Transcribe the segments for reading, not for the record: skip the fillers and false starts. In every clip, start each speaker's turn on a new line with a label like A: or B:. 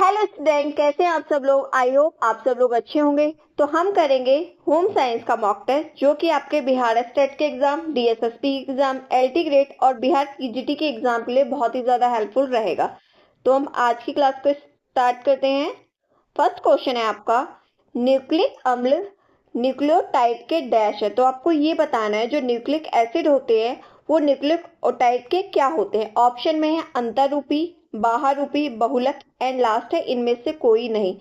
A: Hello student, कैसे हैं आप सब लोग। आई होप आप सब लोग अच्छे होंगे। तो हम करेंगे होम साइंस का मॉक टेस्ट जो कि आपके बिहार स्टेट के exam, DSSP exam, LT grade और बिहार पीजीटी के एग्जाम के लिए बहुत ही ज्यादा हेल्पफुल रहेगा। तो हम आज की क्लास को स्टार्ट करते हैं। फर्स्ट क्वेश्चन है आपका, न्यूक्लिक अम्ल न्यूक्लियोटाइड के डैश है। तो आपको ये बताना है जो न्यूक्लिक एसिड होते हैं वो न्यूक्लियोटाइड के क्या होते हैं। ऑप्शन में है अंतःरूपी, बाह्यरूपी, बहुलक एंड लास्ट है इनमें से कोई नहीं।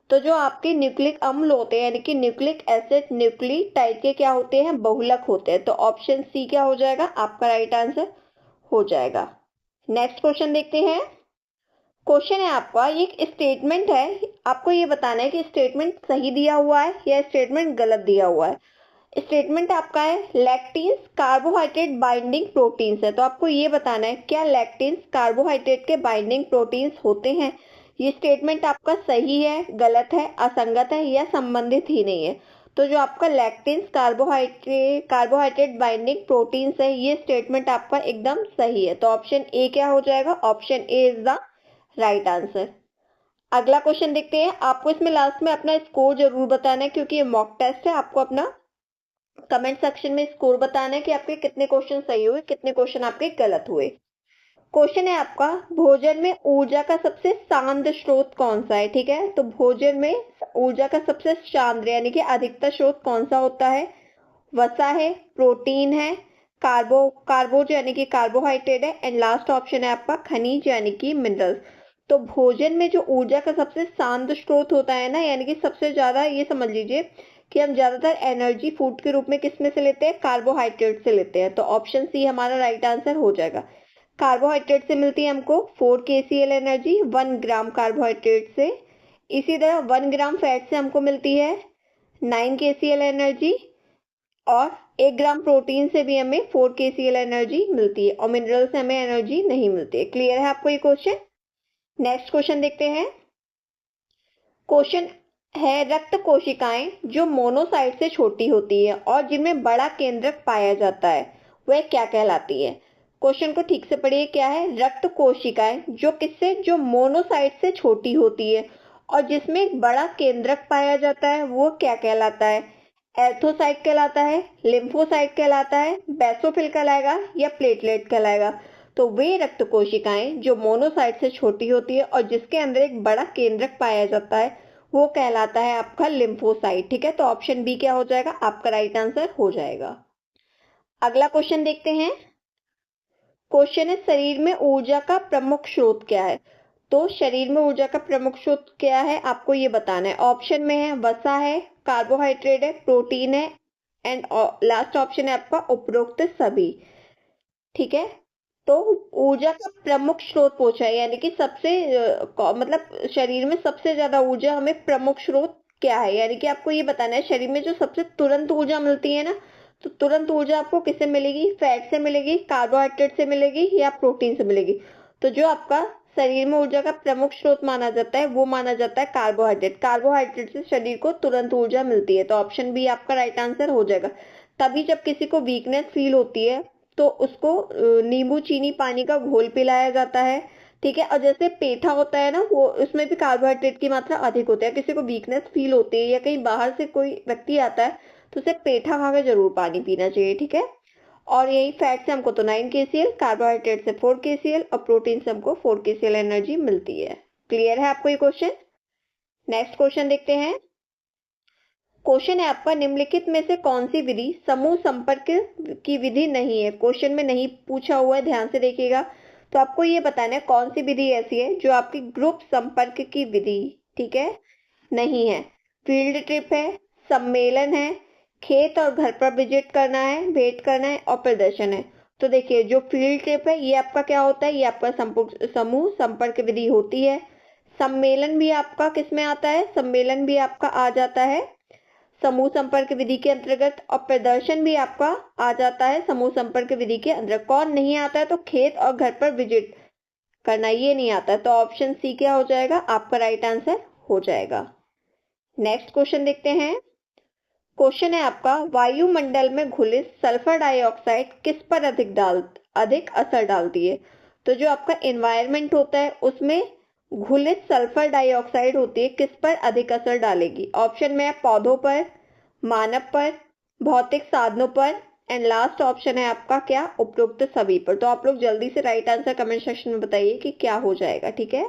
A: तो जो आपके न्यूक्लिक अम्ल होते हैं यानी कि न्यूक्लिक एसिड न्यूक्लियोटाइड के क्या होते हैं, बहुलक होते हैं। तो ऑप्शन सी क्या हो जाएगा, आपका राइट आंसर हो जाएगा। नेक्स्ट क्वेश्चन देखते हैं। क्वेश्चन है आपका, ये एक स्टेटमेंट है, आपको ये बताना है कि स्टेटमेंट सही दिया हुआ है या स्टेटमेंट गलत दिया हुआ है। स्टेटमेंट आपका है लैक्टिन्स कार्बोहाइड्रेट बाइंडिंग प्रोटीन्स है। तो आपको ये बताना है क्या लैक्टिन्स कार्बोहाइड्रेट के बाइंडिंग प्रोटीन्स होते हैं। ये स्टेटमेंट आपका सही है, गलत है, असंगत है या संबंधित ही नहीं है। तो जो आपका लैक्टिन्स कार्बोहाइड्रेट बाइंडिंग प्रोटीन्स है ये स्टेटमेंट आपका एकदम सही है। तो ऑप्शन ए क्या हो जाएगा, option A is the right answer. अगला क्वेश्चन देखते हैं। आपको इसमें लास्ट में अपना स्कोर जरूर बताना है क्योंकि ये मॉक टेस्ट है। आपको अपना कमेंट सेक्शन में स्कोर बताना है कि आपके कितने क्वेश्चन सही हुए, कितने क्वेश्चन आपके गलत हुए। क्वेश्चन है आपका, भोजन में ऊर्जा का सबसे शांत स्रोत कौन सा है। ठीक है, तो भोजन में ऊर्जा का सबसे शांत यानी कि अधिकतर स्रोत कौन सा होता है। वसा है, प्रोटीन है, कार्बोज यानी कि कार्बोहाइड्रेट है एंड लास्ट ऑप्शन है आपका खनिज यानी कि मिनरल्स। तो भोजन में जो ऊर्जा का सबसे शांत स्रोत होता है ना, यानी कि सबसे ज्यादा, ये समझ लीजिए कि हम ज्यादातर एनर्जी फूड के रूप में किसमें से लेते हैं, कार्बोहाइड्रेट से लेते हैं। तो ऑप्शन सी हमारा राइट आंसर हो जाएगा। कार्बोहाइड्रेट से मिलती है हमको 4 KCl एनर्जी 1 ग्राम कार्बोहाइड्रेट से। इसी तरह 1 ग्राम फैट से हमको मिलती है 9 KCl एनर्जी और 1 ग्राम प्रोटीन से भी हमें 4 KCl एनर्जी मिलती है और मिनरल से हमें एनर्जी नहीं मिलती है। क्लियर है आपको ये क्वेश्चन। नेक्स्ट क्वेश्चन देखते हैं। क्वेश्चन है, रक्त कोशिकाएं जो मोनोसाइट से छोटी होती है और जिनमें बड़ा केंद्रक पाया जाता है वह क्या कहलाती है। क्वेश्चन को ठीक से पढ़िए, क्या है, रक्त कोशिकाएं जो किससे, जो मोनोसाइट से छोटी होती है और जिसमें एक बड़ा केंद्रक पाया जाता है वो क्या कहलाता है। एर्थोसाइट कहलाता है, लिम्फोसाइट कहलाता है, बेसोफिल कहलाएगा या प्लेटलेट कहलाएगा। तो वे रक्त कोशिकाएं जो मोनोसाइट से छोटी होती है और जिसके अंदर एक बड़ा केंद्रक पाया जाता है वो कहलाता है आपका लिम्फोसाइट। ठीक है, तो ऑप्शन बी क्या हो जाएगा, आपका राइट आंसर हो जाएगा। अगला क्वेश्चन देखते हैं। क्वेश्चन है, शरीर में ऊर्जा का प्रमुख स्रोत क्या है। तो शरीर में ऊर्जा का प्रमुख स्रोत क्या है आपको ये बताना है। ऑप्शन में है वसा है, कार्बोहाइड्रेट है, प्रोटीन है एंड लास्ट ऑप्शन है आपका उपरोक्त सभी। ठीक है, तो ऊर्जा का प्रमुख स्रोत पूछा है यानी कि सबसे मतलब शरीर में सबसे ज्यादा ऊर्जा हमें प्रमुख स्रोत क्या है, यानी कि आपको ये बताना है शरीर में जो सबसे तुरंत ऊर्जा मिलती है ना, तो तुरंत ऊर्जा आपको किससे मिलेगी, फैट से मिलेगी, कार्बोहाइड्रेट से मिलेगी या प्रोटीन से मिलेगी। तो जो आपका शरीर में ऊर्जा का प्रमुख स्रोत माना जाता है वो माना जाता है कार्बोहाइड्रेट। कार्बोहाइड्रेट से शरीर को तुरंत ऊर्जा मिलती है। तो ऑप्शन बी आपका राइट आंसर हो जाएगा। तभी जब किसी को वीकनेस फील होती है तो उसको नींबू चीनी पानी का घोल पिलाया जाता है। ठीक है, और जैसे पेठा होता है ना, वो उसमें भी कार्बोहाइड्रेट की मात्रा अधिक होती है। किसी को वीकनेस फील होती है या कहीं बाहर से कोई व्यक्ति आता है तो उसे पेठा खा के जरूर पानी पीना चाहिए। ठीक है, और यही फैट से हमको तो 9 KCl, कार्बोहाइड्रेट से 4 KCl और प्रोटीन से हमको 4 KCl एनर्जी मिलती है। क्लियर है आपको ये क्वेश्चन। नेक्स्ट क्वेश्चन देखते हैं। क्वेश्चन है आपका, निम्नलिखित में से कौन सी विधि समूह संपर्क की विधि नहीं है। क्वेश्चन में नहीं पूछा हुआ है, ध्यान से देखिएगा। तो आपको ये बताना है कौन सी विधि ऐसी है जो आपकी ग्रुप संपर्क की विधि, ठीक है, नहीं है। फील्ड ट्रिप है, सम्मेलन है, खेत और घर पर विजिट करना है, भेंट करना है और प्रदर्शन है। तो देखिए, जो फील्ड ट्रिप है ये आपका क्या होता है, ये आपका समूह संपर्क विधि होती है। सम्मेलन भी आपका किस में आता है, सम्मेलन भी आपका आ जाता है समूह संपर्क विधि के अंतर्गत और प्रदर्शन भी आपका आ जाता है समूह संपर्क विधि के अंतर्गत। कौन नहीं आता है, तो खेत और घर पर विजिट करना ये नहीं आता है। तो ऑप्शन सी क्या हो जाएगा, आपका राइट आंसर हो जाएगा। नेक्स्ट क्वेश्चन देखते हैं। क्वेश्चन है आपका, वायुमंडल में घुले सल्फर डाइऑक्साइड किस पर अधिक असर डालती है। तो जो आपका एनवायरमेंट होता है उसमें घुलित सल्फर डाइऑक्साइड होती है किस पर अधिक असर डालेगी? ऑप्शन में है पौधों पर, मानव पर, भौतिक साधनों पर, एंड लास्ट ऑप्शन है आपका क्या? उपरोक्त सभी पर। तो आप लोग जल्दी से राइट आंसर कमेंट सेक्शन में बताइए कि क्या हो जाएगा, ठीक है।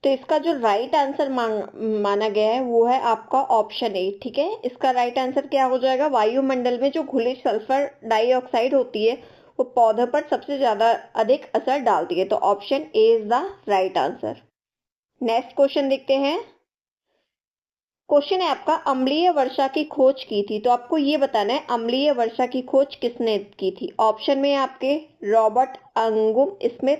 A: तो इसका जो राइट आंसर माना गया है वो है आपका ऑप्शन ए, ठीक है। इसका राइट आंसर क्या हो जाएगा? वायुमंडल में जो घुलित सल्फर डाइऑक्साइड होती है वो पौधों पर सबसे ज्यादा अधिक असर डालती है। तो option A is the right answer. Next question देखते हैं। क्वेश्चन है आपका, अम्लीय वर्षा की खोज की थी। तो आपको ये बताना है अम्लीय वर्षा की खोज किसने की थी। ऑप्शन में आपके रॉबर्ट अंगुम स्मिथ,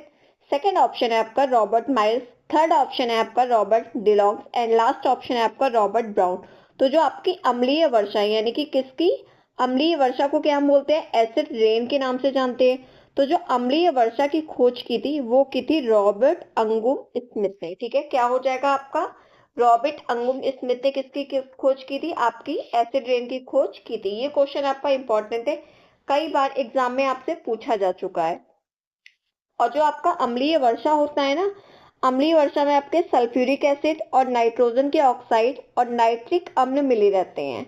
A: सेकंड ऑप्शन है आपका रॉबर्ट माइल्स, थर्ड ऑप्शन है आपका रॉबर्ट डिलॉन्ग्स, एंड लास्ट ऑप्शन है आपका रॉबर्ट ब्राउन। तो जो आपकी अम्लीय वर्षा यानी कि किसकी अम्लीय वर्षा को क्या हम बोलते हैं? एसिड रेन के नाम से जानते हैं। तो जो अम्लीय वर्षा की खोज की थी वो की थी रॉबर्ट अंगुम स्मिथ ने, ठीक है। क्या हो जाएगा आपका? रॉबर्ट अंगुम स्मिथ ने किसकी खोज की थी? आपकी एसिड रेन की खोज की थी। ये क्वेश्चन आपका इंपॉर्टेंट है, कई बार एग्जाम में आपसे पूछा जा चुका है। और जो आपका अम्लीय वर्षा होता है ना, अम्लीय वर्षा में आपके सल्फ्यूरिक एसिड और नाइट्रोजन के ऑक्साइड और नाइट्रिक अम्ल मिले रहते हैं।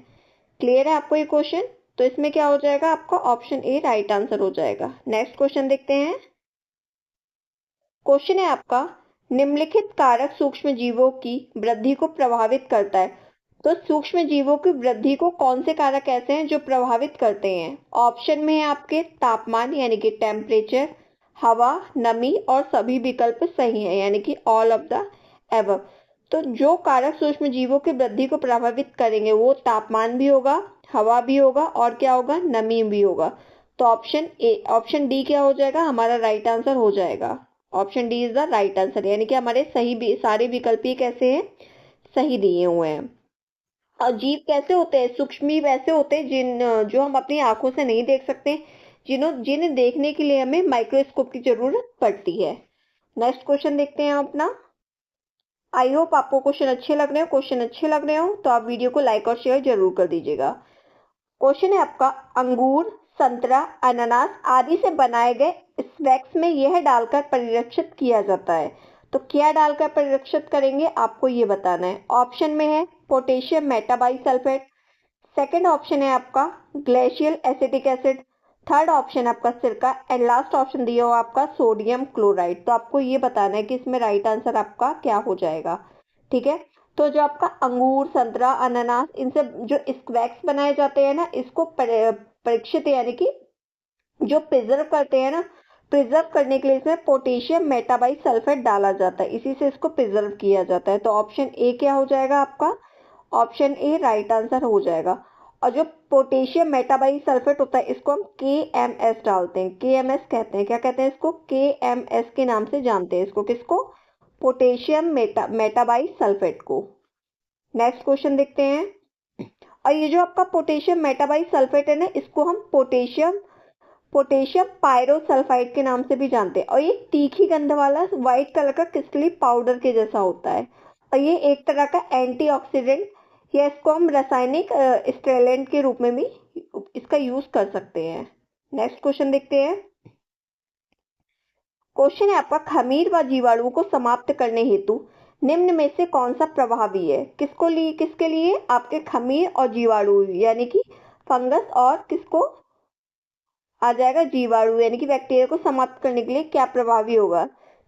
A: क्लियर है आपको ये क्वेश्चन? तो इसमें क्या हो जाएगा आपका? ऑप्शन ए राइट आंसर हो जाएगा। नेक्स्ट क्वेश्चन देखते हैं। क्वेश्चन है आपका, निम्नलिखित कारक सूक्ष्म जीवों की वृद्धि को प्रभावित करता है। तो सूक्ष्म जीवों की वृद्धि को कौन से कारक ऐसे हैं जो प्रभावित करते हैं? ऑप्शन में है आपके तापमान यानी कि टेम्परेचर, हवा, नमी और सभी विकल्प सही हैं यानी कि ऑल ऑफ द एबव। तो जो कारक सूक्ष्म जीवों की वृद्धि को प्रभावित करेंगे वो तापमान भी होगा, हवा भी होगा और क्या होगा? नमी भी होगा। तो ऑप्शन डी क्या हो जाएगा? हमारा राइट आंसर हो जाएगा। Option D is the right answer यानी कि हमारे सही भी सारे विकल्प ही कैसे हैं? सही दिए हुए हैं। और जीव कैसे होते हैं? सूक्ष्म जीव ऐसे होते हैं जो हम अपनी आंखों से नहीं देख सकते, जिन्हें देखने के लिए हमें माइक्रोस्कोप की जरूरत पड़ती है। नेक्स्ट क्वेश्चन देखते हैं अपना। आई होप आपको क्वेश्चन अच्छे लग रहे हो। क्वेश्चन अच्छे लग रहे हो तो आप वीडियो को लाइक और शेयर जरूर कर दीजिएगा। क्वेश्चन है आपका, अंगूर, संतरा, अनानास आदि से बनाए गए स्वैक्स में यह डालकर परिरक्षित किया जाता है। तो क्या डालकर परिरक्षित करेंगे आपको ये बताना है। ऑप्शन में है पोटेशियम मेटाबाइसल्फेट, सेकंड ऑप्शन है आपका glacial acetic acid, third option आपका सिरका, एंड लास्ट ऑप्शन दिया हुआ आपका सोडियम क्लोराइड। तो आपको ये बताना है कि इसमें राइट आंसर आपका क्या हो जाएगा, ठीक है। तो जो आपका अंगूर, संतरा, अनानास इनसे जो स्क्वैक्स बनाए जाते हैं ना, इसको परीक्षित यानी कि जो प्रिजर्व करते हैं ना, प्रिजर्व करने के लिए इसमें पोटेशियम मेटाबाइसल्फेट डाला जाता है, इसी से इसको प्रिजर्व किया जाता है। तो ऑप्शन ए क्या हो जाएगा आपका? ऑप्शन ए राइट आंसर हो जाएगा। और जो पोटेशियम मेटाबाइसल्फेट होता है इसको हम KMS डालते हैं, KMS कहते हैं, क्या कहते हैं इसको? KMS के नाम से जानते हैं इसको। किसको? पोटेशियम मेटाबाइसल्फेट को। नेक्स्ट क्वेश्चन देखते हैं। और ये जो आपका पोटेशियम मेटाबाइसल्फेट है ना, इसको हम पोटेशियम पायरोसल्फाइड के नाम से भी जानते हैं। और ये तीखी गंध वाला व्हाइट कलर का क्रिस्टली पाउडर के जैसा होता है। और ये एक तरह का एंटीऑक्सीडेंट या इसको हम रासायनिक स्टेरॉइड के रूप में भी इसका यूज कर सकते हैं। नेक्स्ट क्वेश्चन देखते हैं। क्वेश्चन है आपका, खमीर व जीवाणुओं को समाप्त करने हेतु निम्न में से कौन सा प्रभावी है? किसके लिए? आपके खमीर और जीवाणु यानी कि फंगस, और किसको आ जाएगा? जीवाणु यानी कि बैक्टीरिया को समाप्त करने के लिए क्या प्रभावी होगा?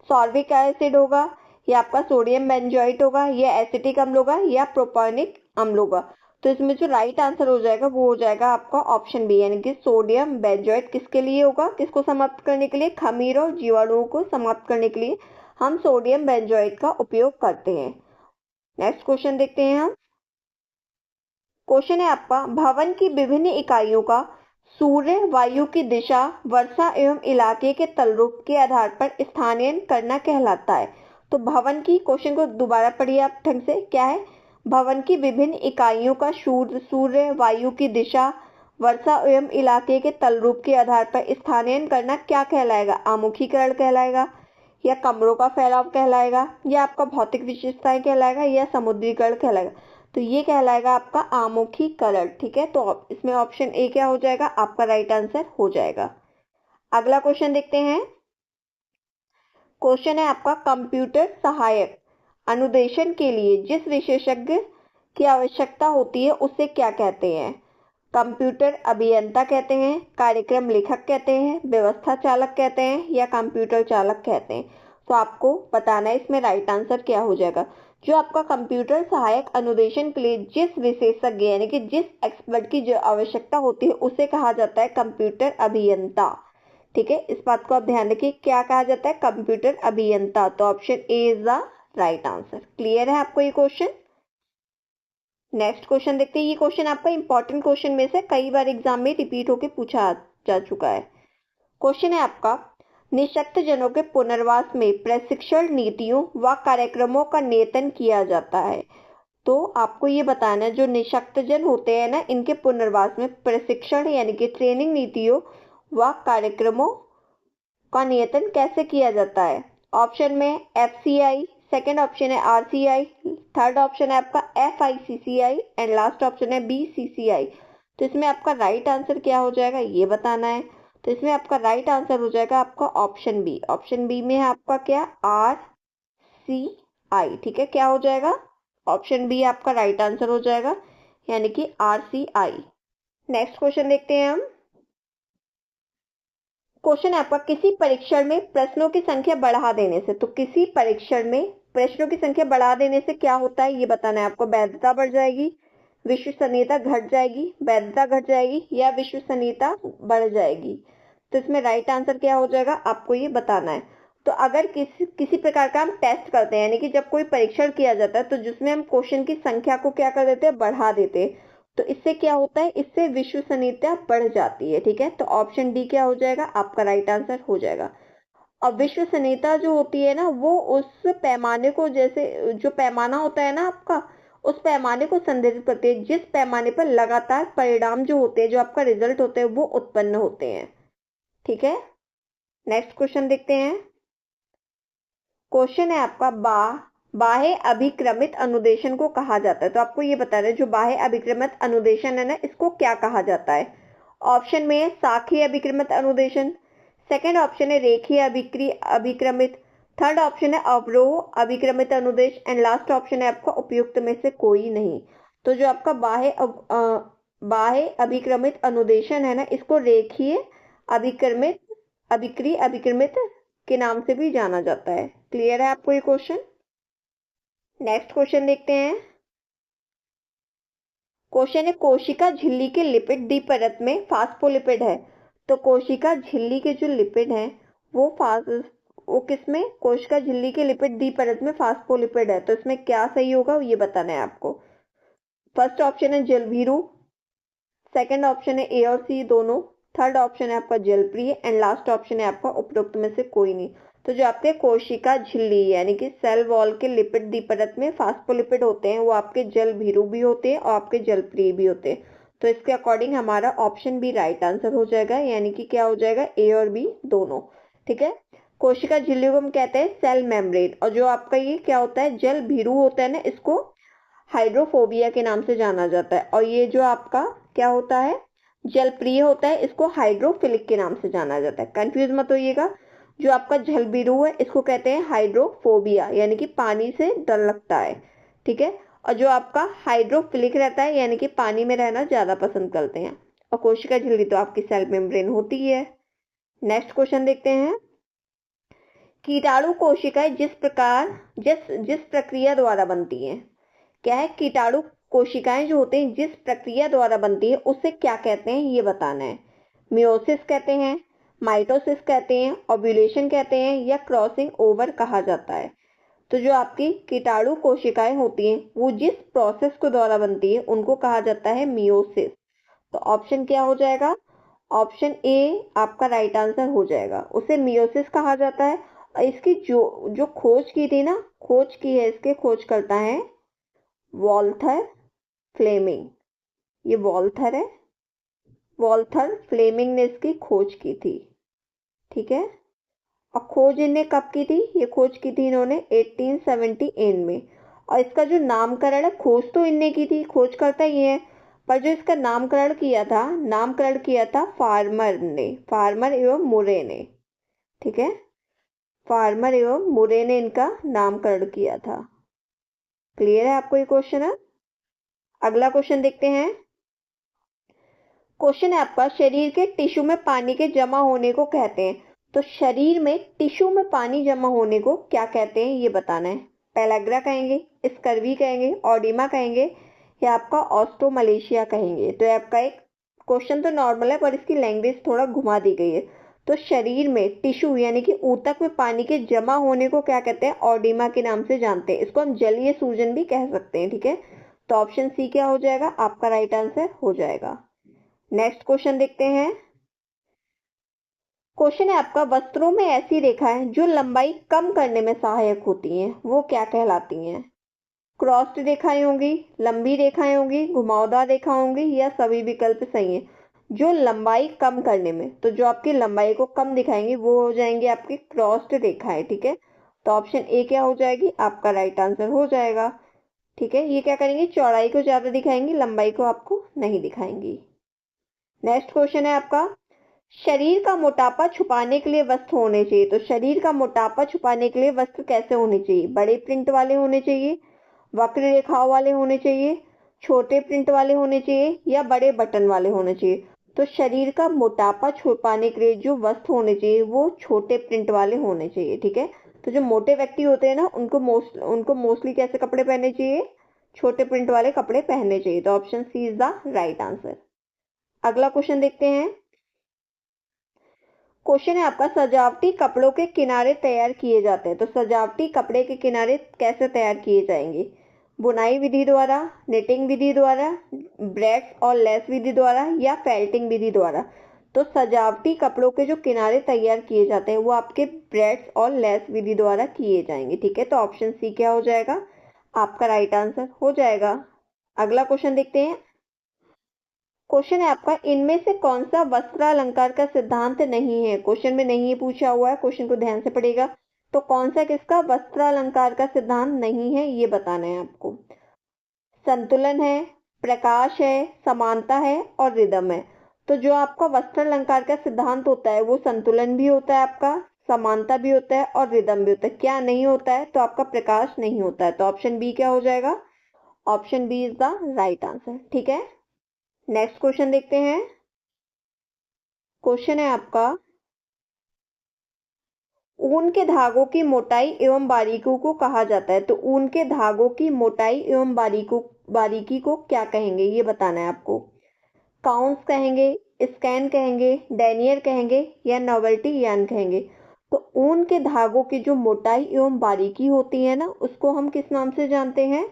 A: सॉर्बिक एसिड होगा, या आपका सोडियम बेंजोएट होगा, या एसिटिक अम्ल होगा, या प्रोपायोनिक अम्ल होगा। तो इसमें जो राइट आंसर हो जाएगा वो हो जाएगा आपका ऑप्शन बी यानी कि सोडियम बेंजोएट। किसके लिए होगा? किसको समाप्त करने के लिए? खमीर और जीवाणुओं को समाप्त करने के लिए हम सोडियम बेंजोएट का उपयोग करते हैं। नेक्स्ट क्वेश्चन देखते हैं हम। क्वेश्चन है आपका, भवन की विभिन्न इकाइयों का सूर्य वायु की दिशा, वर्षा एवं इलाके के तलरूप के आधार पर स्थानांतरण करना कहलाता है। तो भवन की, क्वेश्चन को दोबारा पढ़िए आप ढंग से, क्या है? भवन की विभिन्न इकाइयों का सूर्य वायु की दिशा, वर्षा एवं इलाके के तलरूप के आधार पर स्थानांतरण करना क्या कहलाएगा? आमुखीकरण कहलाएगा, या कमरों का फैलाव कहलाएगा, या आपका भौतिक विशेषताएं कहलाएगा, या समुद्रीकरण कहलाएगा? तो ये कहलाएगा आपका आमुखीकरण, ठीक है। तो इसमें ऑप्शन ए क्या हो जाएगा? आपका राइट आंसर हो जाएगा। अगला क्वेश्चन देखते हैं। क्वेश्चन है आपका, कंप्यूटर सहायक अनुदेशन के लिए जिस विशेषज्ञ की आवश्यकता होती है उसे क्या कहते हैं? कंप्यूटर अभियंता कहते हैं, कार्यक्रम लेखक कहते हैं, व्यवस्था चालक कहते हैं या कंप्यूटर चालक कहते हैं। तो आपको बताना है इसमें राइट आंसर क्या हो जाएगा। जो आपका कंप्यूटर सहायक अनुदेशन के लिए जिस विशेषज्ञ यानी कि जिस एक्सपर्ट की जो आवश्यकता होती है उसे कहा जाता है कंप्यूटर अभियंता। ठीक है, इस बात को आप ध्यान रखिए, क्या कहा जाता है? कंप्यूटर अभियंता। तो option A is the right answer. Clear है आपको ये क्वेश्चन? नेक्स्ट क्वेश्चन देखते हैं। ये क्वेश्चन आपका इंपॉर्टेंट क्वेश्चन में से कई बार एग्जाम में रिपीट होकर पूछा जा चुका है। क्वेश्चन है आपका, निःशक्त जनों के पुनर्वास में प्रशिक्षण नीतियों व कार्यक्रमों का नियतन किया जाता है। तो आपको ये बताना है जो निःशक्त जन होते हैं ना, इनके पुनर्वास में प्रशिक्षण यानी कि ट्रेनिंग नीतियों व कार्यक्रमों का नियतन कैसे किया जाता है। ऑप्शन में FCI, सेकेंड ऑप्शन है RCI, थर्ड ऑप्शन है आपका FICCI एंड लास्ट ऑप्शन है BCCI। तो इसमें आपका राइट आंसर क्या हो जाएगा ये बताना है। तो इसमें आपका राइट आंसर हो जाएगा आपका ऑप्शन बी। ऑप्शन बी में है आपका क्या? RCI। ठीक है, क्या हो जाएगा? ऑप्शन बी आपका राइट आंसर हो जाएगा, यानी कि RCI। नेक्स्ट क्वेश्चन देखते हैं हम। क्वेश्चन है आपका, किसी परीक्षण में प्रश्नों की संख्या बढ़ा देने से, तो किसी परीक्षण में प्रश्नों की संख्या बढ़ा देने से क्या होता है ये बताना है आपको। वैधता बढ़ जाएगी, विश्वसनीयता घट जाएगी, वैधता घट जाएगी या विश्वसनीयता बढ़ जाएगी। तो इसमें राइट आंसर क्या हो जाएगा आपको ये बताना है। तो अगर किसी प्रकार का हम टेस्ट करते हैं यानी कि जब कोई परीक्षण किया जाता है तो जिसमें हम क्वेश्चन की संख्या को क्या कर देते हैं? बढ़ा देते हैं। तो इससे क्या होता है? इससे विश्वसनीयता बढ़ जाती है। ठीक है, तो ऑप्शन डी क्या हो जाएगा आपका राइट आंसर हो जाएगा। और विश्वसनीयता जो होती है ना, वो उस पैमाने को, जैसे जो पैमाना होता है ना आपका, उस पैमाने को संदर्भित करती है जिस पैमाने पर लगातार परिणाम जो होते हैं, जो आपका रिजल्ट होते हैं वो उत्पन्न होते हैं। ठीक है, नेक्स्ट क्वेश्चन देखते हैं। क्वेश्चन है आपका, बाह्य अभिक्रमित अनुदेशन को कहा जाता है। तो आपको ये बता रहे हैं जो बाह्य अभिक्रमित अनुदेशन है ना, इसको क्या कहा जाता है। ऑप्शन में है शाखीय अभिक्रमित अनुदेशन, सेकेंड ऑप्शन है रेखीय अभिक्रमित, थर्ड ऑप्शन है अवरोह अभिक्रमित अनुदेश एंड लास्ट ऑप्शन है आपका उपयुक्त में से कोई नहीं। तो जो आपका बाह्य अभिक्रमित अनुदेशन है ना, इसको रेखीय अभिक्रमित अभिक्रमित के नाम से भी जाना जाता है। क्लियर है आपको ये क्वेश्चन? नेक्स्ट क्वेश्चन देखते हैं। क्वेश्चन है, कोशिका झिल्ली के लिपिड द्विपरत में फास्फोलिपिड है। तो कोशिका झिल्ली के जो लिपिड हैं वो किसमें? कोशिका झिल्ली के लिपिड द्विपरत में फास्फोलिपिड है। तो इसमें क्या सही होगा ये बताना है आपको। फर्स्ट ऑप्शन है जलभीरू, सेकंड ऑप्शन है ए और सी दोनों, थर्ड ऑप्शन है आपका जलप्रिय एंड लास्ट ऑप्शन है आपका उपरोक्त में से कोई नहीं। तो जो आपके कोशिका झिल्ली यानी कि सेल वॉल के लिपिड द्विपरत में फास्फोलिपिड होते हैं वो आपके जलभीरू भी होते हैं और आपके जलप्रिय भी होते हैं। तो इसके अकॉर्डिंग हमारा ऑप्शन बी राइट आंसर हो जाएगा, यानी कि क्या हो जाएगा? ए और बी दोनों। ठीक है, कोशिका झिल्ली को हम कहते हैं सेल मेम्ब्रेन, और जो आपका ये क्या होता है? जलभीरू होता है ना, इसको हाइड्रोफोबिया के नाम से जाना जाता है। और ये जो आपका क्या होता है? जलप्रिय होता है, इसको हाइड्रोफिलिक के नाम से जाना जाता है। कंफ्यूज मत होइएगा। जो आपका जलभीरू है इसको कहते हैं हाइड्रोफोबिया, यानी कि पानी से डर लगता है। ठीक है, और जो आपका हाइड्रोफिलिक रहता है यानी कि पानी में रहना ज्यादा पसंद करते हैं। और कोशिका झिल्ली तो आपकी सेल मेम्ब्रेन होती है। नेक्स्ट क्वेश्चन देखते हैं। कीटाणु कोशिकाएं जिस प्रक्रिया द्वारा बनती हैं, क्या है? कीटाणु कोशिकाएं जो होते हैं जिस प्रक्रिया द्वारा बनती है उसे क्या कहते हैं ये बताना है। मियोसिस कहते हैं, माइटोसिस कहते हैं, ओव्यूलेशन कहते हैं या क्रॉसिंग ओवर कहा जाता है। तो जो आपकी कीटाणु कोशिकाएं होती हैं वो जिस प्रोसेस को द्वारा बनती है उनको कहा जाता है मियोसिस। तो ऑप्शन क्या हो जाएगा? ऑप्शन ए आपका राइट आंसर हो जाएगा, उसे मियोसिस कहा जाता है। और इसकी जो खोज की थी ना, खोज की है, इसके खोज करता है वॉल्थर फ्लेमिंग। ये वॉल्थर है, वॉल्थर फ्लेमिंग ने इसकी खोज की थी। ठीक है, और खोज इन्हें कब की थी? ये खोज की थी इन्होंने 1878 में। और इसका जो नामकरण है, खोज तो इनने की थी, खोज करता ही है, पर जो इसका नामकरण किया था फार्मर एवं मुरे ने। ठीक है, फार्मर एवं मुरे ने इनका नामकरण किया था। क्लियर है आपको ये क्वेश्चन है? अगला क्वेश्चन देखते हैं। क्वेश्चन है आपका, शरीर के टिश्यू में पानी के जमा होने को कहते हैं। तो शरीर में टिश्यू में पानी जमा होने को क्या कहते हैं ये बताना है। पेलाग्रा कहेंगे, स्कर्वी कहेंगे, ऑडिमा कहेंगे, या आपका ऑस्ट्रोमलेशिया कहेंगे। तो आपका एक क्वेश्चन तो नॉर्मल है पर इसकी लैंग्वेज थोड़ा घुमा दी गई है। तो शरीर में टिश्यू यानी कि ऊतक में पानी के जमा होने को क्या कहते हैं? ऑडिमा के नाम से जानते हैं। इसको हम जलीय सूजन भी कह सकते हैं। ठीक है, तो ऑप्शन सी क्या हो जाएगा? आपका राइट आंसर हो जाएगा। नेक्स्ट क्वेश्चन देखते हैं। क्वेश्चन है आपका, वस्त्रों में ऐसी रेखाएं जो लंबाई कम करने में सहायक होती हैं वो क्या कहलाती हैं? क्रॉस्ड रेखाएं होंगी, लंबी रेखाएं होंगी, घुमावदार रेखा होंगी, या सभी विकल्प सही हैं? जो लंबाई कम करने में, तो जो आपकी लंबाई को कम दिखाएंगे वो हो जाएंगी आपकी क्रॉस्ड रेखाएं। ठीक है, तो ऑप्शन ए क्या हो जाएगी? आपका राइट आंसर हो जाएगा। ठीक है, ये क्या करेंगे? चौड़ाई को ज्यादा दिखाएंगी, लंबाई को आपको नहीं दिखाएंगी। नेक्स्ट क्वेश्चन है आपका, शरीर का मोटापा छुपाने के लिए वस्त्र होने चाहिए। तो शरीर का मोटापा छुपाने के लिए वस्त्र कैसे होने चाहिए? बड़े प्रिंट वाले होने चाहिए, वक्र रेखाओं वाले होने चाहिए, छोटे प्रिंट वाले होने चाहिए, या बड़े बटन वाले होने चाहिए? तो शरीर का मोटापा छुपाने के लिए जो वस्त्र होने चाहिए वो छोटे प्रिंट वाले होने चाहिए। ठीक है, तो जो मोटे व्यक्ति होते हैं ना उनको मोस्टली कैसे कपड़े पहनने चाहिए? छोटे प्रिंट वाले कपड़े पहनने चाहिए। तो option C is the right answer. अगला क्वेश्चन देखते हैं। क्वेश्चन है आपका, सजावटी कपड़ों के किनारे तैयार किए जाते हैं। तो सजावटी कपड़े के किनारे कैसे तैयार किए जाएंगे? बुनाई विधि द्वारा, निटिंग विधि द्वारा, ब्रेड्स और लेस विधि द्वारा, या फेल्टिंग विधि द्वारा? तो सजावटी कपड़ों के जो किनारे तैयार किए जाते हैं वो आपके ब्रेड्स और लेस विधि द्वारा किए जाएंगे। ठीक है, तो ऑप्शन सी क्या हो जाएगा? आपका राइट आंसर हो जाएगा। अगला क्वेश्चन देखते हैं। क्वेश्चन है आपका, इनमें से कौन सा वस्त्रालंकार का सिद्धांत नहीं है? क्वेश्चन में नहीं पूछा हुआ है, क्वेश्चन को ध्यान से पढ़ेगा। तो कौन सा किसका वस्त्रालंकार का सिद्धांत नहीं है ये बताना है आपको। संतुलन है, प्रकाश है, समानता है, और रिदम है। तो जो आपका वस्त्रालंकार का सिद्धांत होता है वो संतुलन भी होता है, आपका समानता भी होता है, और रिदम भी होता है। क्या नहीं होता है? तो आपका प्रकाश नहीं होता है। तो ऑप्शन बी क्या हो जाएगा? Option B is the right answer. ठीक है, नेक्स्ट क्वेश्चन देखते हैं। क्वेश्चन है आपका, ऊन के धागों की मोटाई एवं बारीकी को कहा जाता है। तो ऊन के धागों की मोटाई एवं बारीकी को क्या कहेंगे ये बताना है आपको। काउंट्स कहेंगे, स्कैन कहेंगे, डेनियर कहेंगे, या नोवेल्टी यार्न कहेंगे? तो ऊन के धागों की जो मोटाई एवं बारीकी होती है ना उसको हम किस नाम से जानते हैं?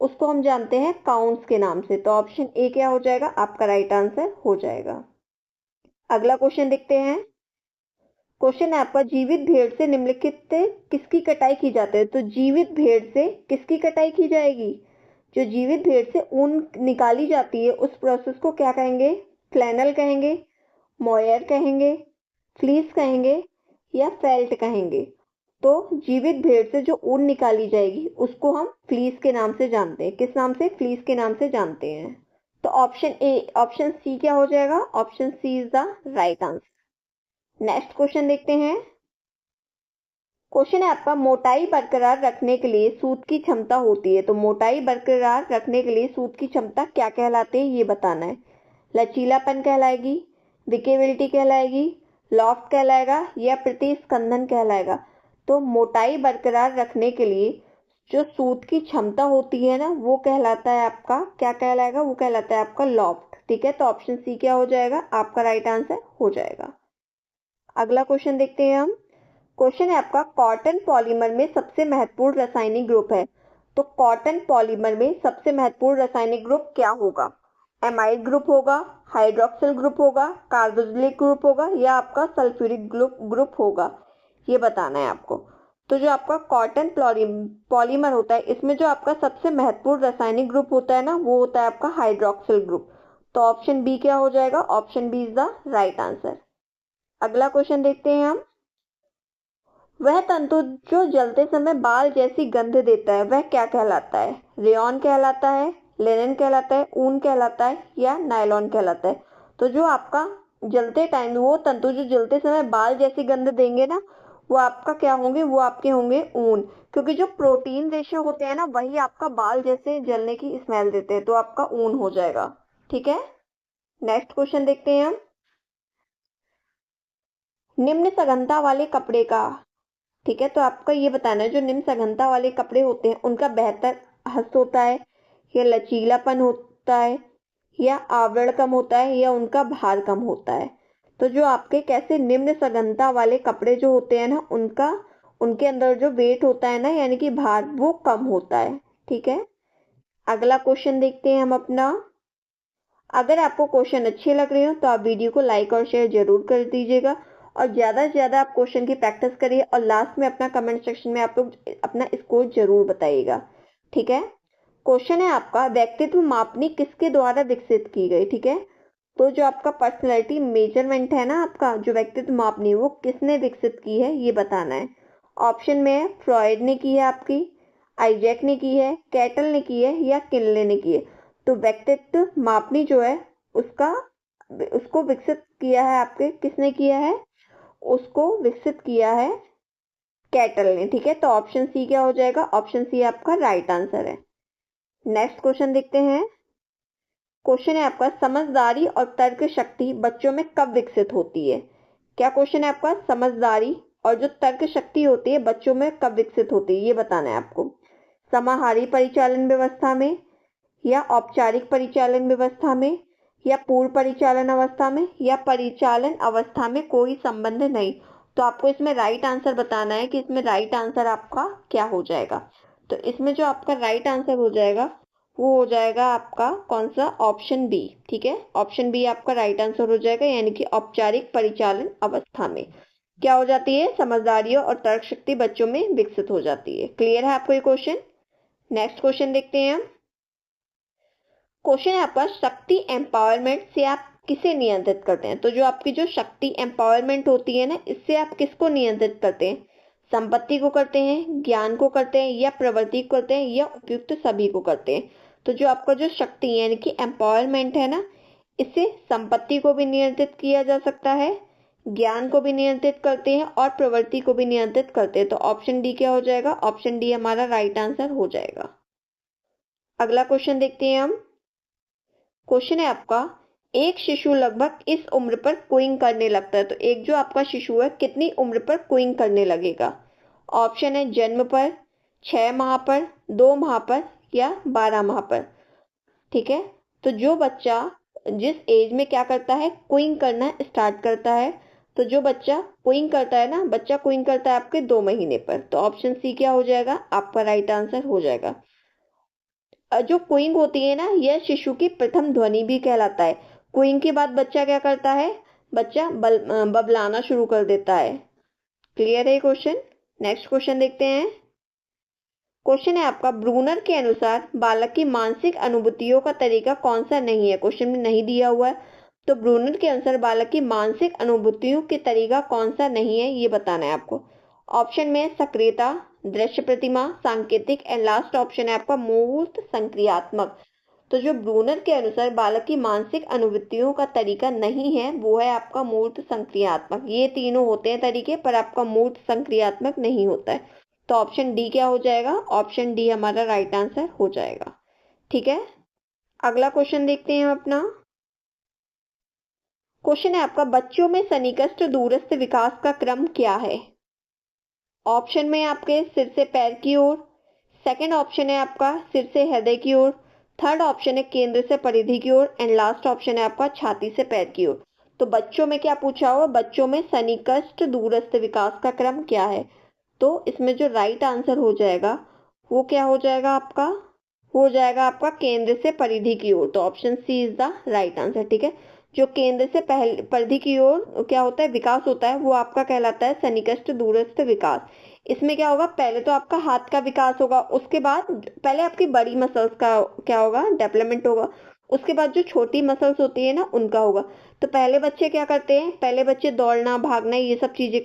A: उसको हम जानते हैं काउंट्स के नाम से। तो ऑप्शन ए क्या हो जाएगा? आपका राइट आंसर हो जाएगा। अगला क्वेश्चन देखते हैं। क्वेश्चन है आपका, जीवित भेड़ से निम्नलिखित किसकी कटाई की जाती है? तो जीवित भेड़ से किसकी कटाई की जाएगी? जो जीवित भेड़ से ऊन निकाली जाती है उस प्रोसेस को क्या कहेंगे? फ्लैनल कहेंगे, मोयर कहेंगे, फ्लीस कहेंगे, या फेल्ट कहेंगे? तो जीवित भेड़ से जो ऊन निकाली जाएगी उसको हम फ्लीस के नाम से जानते हैं। किस नाम से? फ्लीस के नाम से जानते हैं। तो ऑप्शन सी क्या हो जाएगा? Option C is the right answer. Next question देखते हैं। क्वेश्चन है आपका, मोटाई बरकरार रखने के लिए सूत की क्षमता होती है। तो मोटाई बरकरार रखने के लिए सूत की क्षमता क्या कहलाती है ये बताना है। लचीलापन कहलाएगी, विकेबिलिटी कहलाएगी, लॉफ्ट कहलाएगा, या प्रतिस्कंदन कहलाएगा? तो मोटाई बरकरार रखने के लिए जो सूत की क्षमता होती है ना वो कहलाता है आपका, क्या कहलाएगा? वो कहलाता है आपका लॉफ्ट। ठीक है, तो ऑप्शन सी क्या हो जाएगा? आपका राइट आंसर हो जाएगा। अगला क्वेश्चन देखते हैं हम। क्वेश्चन है आपका, कॉटन पॉलीमर में सबसे महत्वपूर्ण रासायनिक ग्रुप है। तो कॉटन पॉलीमर में सबसे महत्वपूर्ण रासायनिक ग्रुप क्या होगा? एमाइड ग्रुप होगा, हाइड्रोक्सिल ग्रुप होगा, कार्बोक्सिलिक ग्रुप होगा, या आपका सल्फ्यूरिक ग्रुप होगा? ये बताना है आपको। तो जो आपका कॉटन पॉलीमर होता है इसमें जो आपका सबसे महत्वपूर्ण रासायनिक ग्रुप होता है ना वो होता है आपका हाइड्रोक्सिल ग्रुप। तो ऑप्शन बी क्या हो जाएगा? Option B is the right answer. अगला क्वेश्चन देखते हैं हम। वह तंतु जो जलते समय बाल जैसी गंध देता है वह क्या कहलाता है? रेयॉन कहलाता है, लिनन कहलाता है, ऊन कहलाता है, या नायलॉन कहलाता है? तो जो आपका जलते टाइम वो तंतु जो जलते समय बाल जैसी गंध देंगे ना वो आपका क्या होंगे, वो आपके होंगे ऊन, क्योंकि जो प्रोटीन रेशे होते हैं ना वही आपका बाल जैसे जलने की स्मेल देते हैं, तो आपका ऊन हो जाएगा। ठीक है, नेक्स्ट क्वेश्चन देखते हैं हम। निम्न सघनता वाले कपड़े का, ठीक है, तो आपका ये बताना है जो निम्न सघनता वाले कपड़े होते हैं उनका बेहतर हस्त होता है, या लचीलापन होता है, या आवरण कम होता है, या उनका भार कम होता है। तो जो आपके कैसे निम्न सघनता वाले कपड़े जो होते हैं ना उनका, उनके अंदर जो वेट होता है ना यानी कि भार, वो कम होता है। ठीक है, अगला क्वेश्चन देखते हैं हम अपना। अगर आपको क्वेश्चन अच्छे लग रहे हो तो आप वीडियो को लाइक और शेयर जरूर कर दीजिएगा, और ज़्यादा से ज़्यादा आप क्वेश्चन की प्रैक्टिस करिए, और लास्ट में अपना कमेंट सेक्शन में आप लोग अपना स्कोर जरूर बताइएगा। ठीक है, क्वेश्चन है आपका, व्यक्तित्व मापनी किसके द्वारा विकसित की गई। ठीक है, तो जो आपका पर्सनैलिटी मेजरमेंट है ना, आपका जो व्यक्तित्व मापनी वो किसने विकसित की है ये बताना है। ऑप्शन में है फ्रॉइड ने की है, आपकी आइजैक ने की है, कैटल ने की है, या किनले ने की है। तो व्यक्तित्व मापनी जो है उसका, उसको विकसित किया है आपके, किसने किया है, उसको विकसित किया है कैटल ने। ठीक है, तो ऑप्शन सी क्या हो जाएगा, ऑप्शन सी आपका राइट आंसर है। नेक्स्ट क्वेश्चन देखते हैं। क्वेश्चन है आपका, समझदारी और तर्क शक्ति बच्चों में कब विकसित होती है। क्या क्वेश्चन है आपका, समझदारी और जो तर्क शक्ति होती है बच्चों में कब विकसित होती है ये बताना है आपको। समाहारी परिचालन व्यवस्था में, या औपचारिक परिचालन व्यवस्था में, या पूर्व परिचालन अवस्था में, या परिचालन अवस्था में कोई संबंध नहीं। तो आपको इसमें राइट आंसर बताना है कि इसमें राइट आंसर आपका क्या हो जाएगा। तो इसमें जो आपका राइट आंसर हो जाएगा वो हो जाएगा आपका कौन सा, ऑप्शन बी। ठीक है, ऑप्शन बी आपका राइट आंसर हो जाएगा, यानी कि औपचारिक परिचालन अवस्था में क्या हो जाती है, समझदारी और तर्क शक्ति बच्चों में विकसित हो जाती है। क्लियर है आपको ये क्वेश्चन। नेक्स्ट क्वेश्चन देखते हैं हम। क्वेश्चन है आपका, शक्ति एम्पावरमेंट से आप किसे नियंत्रित करते हैं। तो जो आपकी जो शक्ति एम्पावरमेंट होती है ना, इससे आप किसको नियंत्रित करते हैं, संपत्ति को करते हैं, ज्ञान को करते हैं, या प्रवृत्ति को करते हैं, या उपयुक्त सभी को करते हैं। तो जो आपका जो शक्ति यानी कि एम्पावरमेंट है ना, इससे संपत्ति को भी नियंत्रित किया जा सकता है, ज्ञान को भी नियंत्रित करते हैं, और प्रवृत्ति को भी नियंत्रित करते हैं। तो ऑप्शन डी क्या हो जाएगा, ऑप्शन डी हमारा राइट आंसर हो जाएगा। अगला क्वेश्चन देखते हैं हम। क्वेश्चन है आपका, एक शिशु लगभग इस उम्र पर कुइंग करने लगता है। तो एक जो आपका शिशु है कितनी उम्र पर कुइंग करने लगेगा। ऑप्शन है जन्म पर, 6 माह पर, 2 माह पर, या 12 माह पर। ठीक है, तो जो बच्चा जिस एज में क्या करता है, कुइंग करना स्टार्ट करता है, तो जो बच्चा कुइंग करता है ना, बच्चा कुइंग करता है आपके 2 महीने पर। तो ऑप्शन सी क्या हो जाएगा, आपका राइट आंसर हो जाएगा। जो कुइंग होती है ना, यह शिशु की प्रथम ध्वनि भी कहलाता है। कुइंग के बाद बच्चा क्या करता है, बच्चा बबलाना शुरू कर देता है। क्लियर है क्वेश्चन। नेक्स्ट क्वेश्चन देखते हैं। क्वेश्चन है आपका, ब्रूनर के अनुसार बालक की मानसिक अनुभूतियों का तरीका कौन सा नहीं है। क्वेश्चन में नहीं दिया हुआ है, तो ब्रूनर के अनुसार बालक की मानसिक अनुभूतियों के तरीका कौन सा नहीं है ये बताना है आपको। ऑप्शन में सक्रियता, दृश्य प्रतिमा, सांकेतिक, एंड लास्ट ऑप्शन है आपका मूर्त संक्रियात्मक। तो जो ब्रूनर के अनुसार बालक की मानसिक अनुभूतियों का तरीका नहीं है वो है आपका मूर्त संक्रियात्मक। ये तीनों होते हैं तरीके, पर आपका मूर्त संक्रियात्मक नहीं होता है। तो ऑप्शन डी क्या हो जाएगा, ऑप्शन डी हमारा राइट आंसर हो जाएगा। ठीक है, अगला क्वेश्चन देखते हैं हम अपना। क्वेश्चन है आपका, बच्चों में सन्निकष्ट दूरस्थ विकास का क्रम क्या है। ऑप्शन में आपके सिर से पैर की ओर, सेकंड ऑप्शन है आपका सिर से हृदय की ओर, थर्ड ऑप्शन है केंद्र से परिधि की ओर, एंड लास्ट ऑप्शन है आपका छाती से पैर की ओर। तो बच्चों में क्या पूछा हुआ, बच्चों में सन्निकष्ट दूरस्थ विकास का क्रम क्या है। तो इसमें जो राइट आंसर हो जाएगा वो क्या हो जाएगा आपका, हो जाएगा आपका केंद्र से परिधि की ओर। तो option C is the right answer. ठीक है, जो केंद्र से परिधि की ओर क्या होता है, विकास होता है, वो आपका कहलाता है सन्निकष्ट दूरस्थ विकास। इसमें क्या होगा, पहले तो आपका हाथ का विकास होगा, उसके बाद पहले आपकी बड़ी मसल्स का क्या होगा, डेवलपमेंट होगा, उसके बाद जो छोटी मसल्स होती है ना उनका होगा। तो पहले बच्चे क्या करते हैं, पहले बच्चे दौड़ना भागना ये सब चीजें